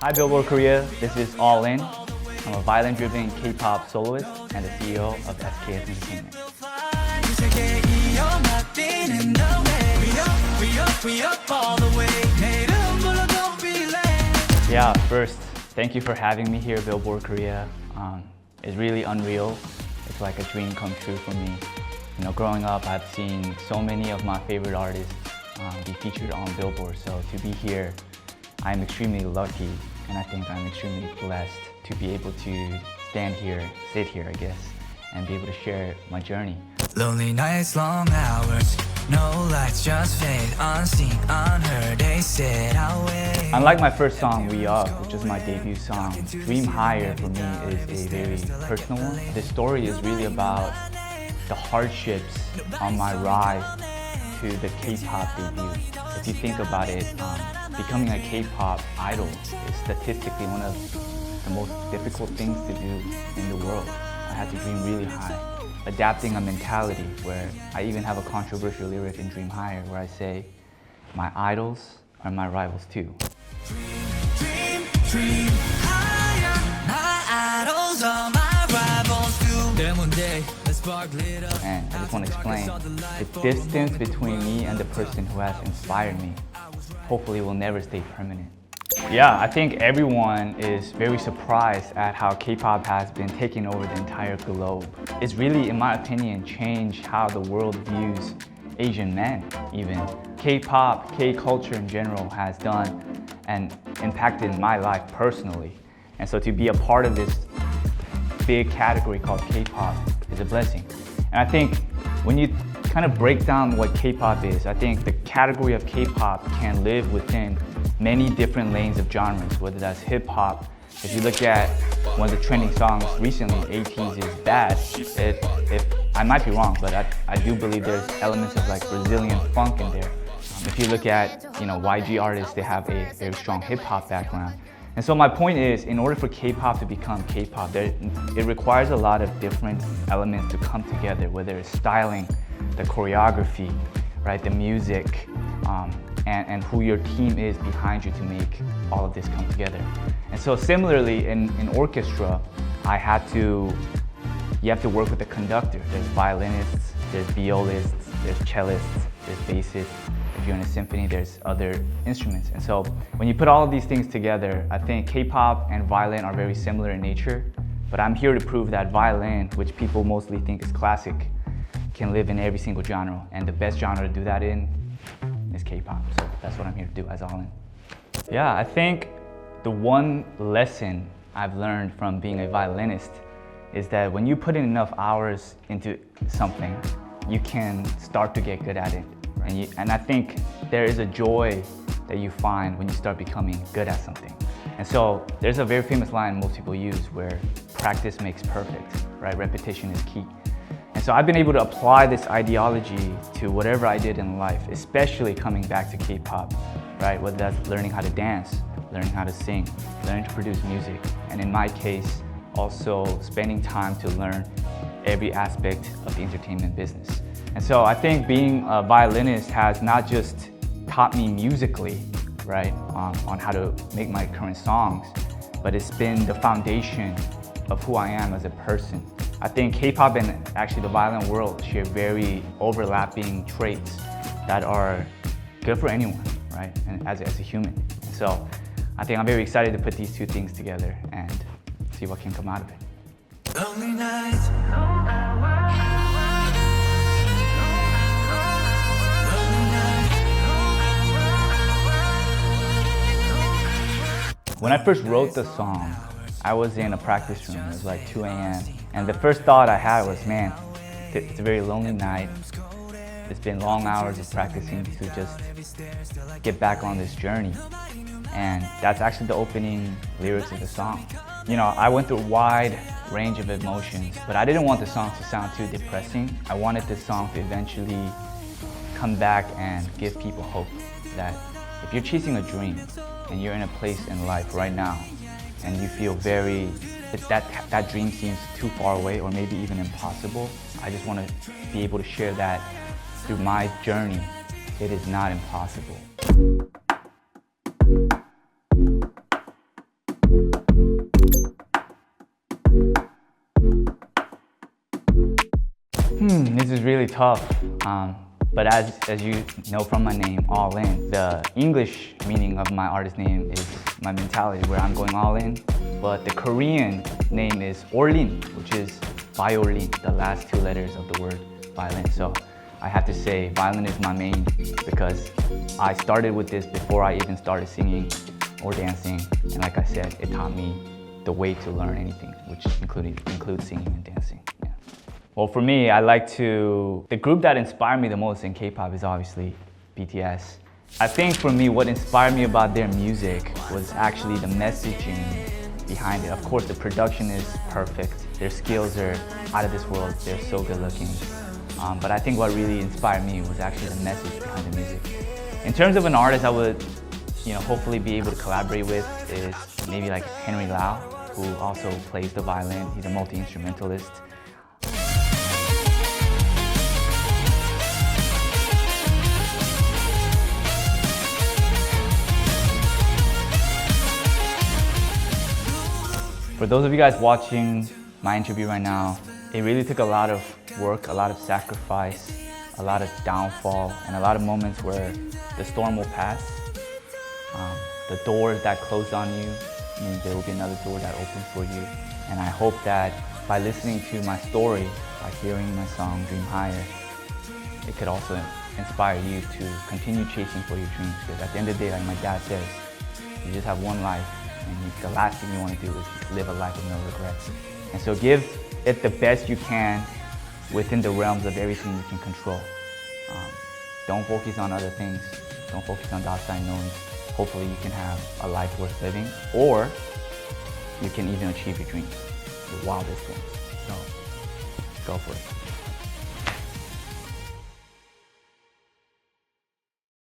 Hi Billboard Korea, this is All In. I'm a violin-driven K-pop soloist and the CEO of SKS Entertainment. Yeah, first, thank you for having me here, Billboard Korea. It's really unreal. It's like a dream come true for me. You know, growing up, I've seen so many of my favorite artists be featured on Billboard. So to be here, I'm extremely lucky, and I think I'm extremely blessed to be able to stand here, sit here, I guess, and be able to share my journey. Lonely nights, long hours, no lights, just fade unseen, unheard. They said I'll wait. Unlike my first song, We Up, which is my debut song, Dream Higher for me is a very personal one. This story is really about the hardships on my rise to the K-pop debut. If you think about it, becoming a K-pop idol is statistically one of the most difficult things to do in the world. I had to dream really high, adapting a mentality where I even have a controversial lyric in Dream Higher where I say, my idols are my rivals too. Dream higher. My idols are my rivals too. Then one day, a spark lit up. And I just want to explain the distance between me and the person who has inspired me hopefully will never stay permanent. Yeah, I think everyone is very surprised at how K-pop has been taking over the entire globe. It's really, in my opinion, changed how the world views Asian men, even. K-pop, K-culture in general has done and impacted my life personally. And so to be a part of this big category called K-pop is a blessing. And I think when you kind of break down what K-pop is, I think the category of K-pop can live within many different lanes of genres, whether that's hip-hop. If you look at one of the trending songs recently, 80s is Bad. I might be wrong, but I do believe there's elements of like Brazilian funk in there. If you look at, YG artists, they have a very strong hip-hop background. And so my point is, in order for K-pop to become K-pop, it requires a lot of different elements to come together, whether it's styling, the choreography, right, the music, and who your team is behind you to make all of this come together. And so similarly, in orchestra, you have to work with the conductor. There's violinists, there's violists, there's cellists, there's bassists. If you're in a symphony, there's other instruments. And so when you put all of these things together, I think K-pop and violin are very similar in nature, but I'm here to prove that violin, which people mostly think is classic, can live in every single genre. And the best genre to do that in is K-pop. So that's what I'm here to do as All In. Yeah, I think the one lesson I've learned from being a violinist is that when you put in enough hours into something, you can start to get good at it. And I think there is a joy that you find when you start becoming good at something. And so there's a very famous line most people use where practice makes perfect, right? Repetition is key. And so I've been able to apply this ideology to whatever I did in life, especially coming back to K-pop, right? Whether that's learning how to dance, learning how to sing, learning to produce music, and in my case, also spending time to learn every aspect of the entertainment business. And so I think being a violinist has not just taught me musically, right, on how to make my current songs, but it's been the foundation of who I am as a person. I think K-pop and actually the violin world share very overlapping traits that are good for anyone, right, and as a human. And so I think I'm very excited to put these two things together and see what can come out of it. Lonely nights. When I first wrote the song, I was in a practice room. It was like 2 a.m. And the first thought I had was, man, it's a very lonely night. It's been long hours of practicing to just get back on this journey. And that's actually the opening lyrics of the song. I went through a wide range of emotions, but I didn't want the song to sound too depressing. I wanted this song to eventually come back and give people hope that if you're chasing a dream and you're in a place in life right now and you feel that dream seems too far away or maybe even impossible, I just want to be able to share that through my journey. It is not impossible. This is really tough. But as you know from my name, All In, the English meaning of my artist name is my mentality, where I'm going all in. But the Korean name is Orlin, which is violin, the last two letters of the word violin. So I have to say violin is my main because I started with this before I even started singing or dancing. And like I said, it taught me the way to learn anything, which includes singing and dancing. Yeah. Well, for me, the group that inspired me the most in K-pop is obviously BTS. I think for me, what inspired me about their music was actually the messaging behind it. Of course, the production is perfect. Their skills are out of this world. They're so good looking. But I think what really inspired me was actually the message behind the music. In terms of an artist I would, hopefully be able to collaborate with is maybe like Henry Lau, who also plays the violin. He's a multi-instrumentalist. For those of you guys watching my interview right now, it really took a lot of work, a lot of sacrifice, a lot of downfall, and a lot of moments where the storm will pass. The doors that closed on you, there will be another door that opens for you. And I hope that by listening to my story, by hearing my song Dream Higher, it could also inspire you to continue chasing for your dreams. Because at the end of the day, like my dad says, you just have one life, and the last thing you want to do is live a life with no regrets. And so give it the best you can within the realms of everything you can control. Don't focus on other things. Don't focus on the outside noise. Hopefully you can have a life worth living, or you can even achieve your dreams, your wildest dreams. So go for it.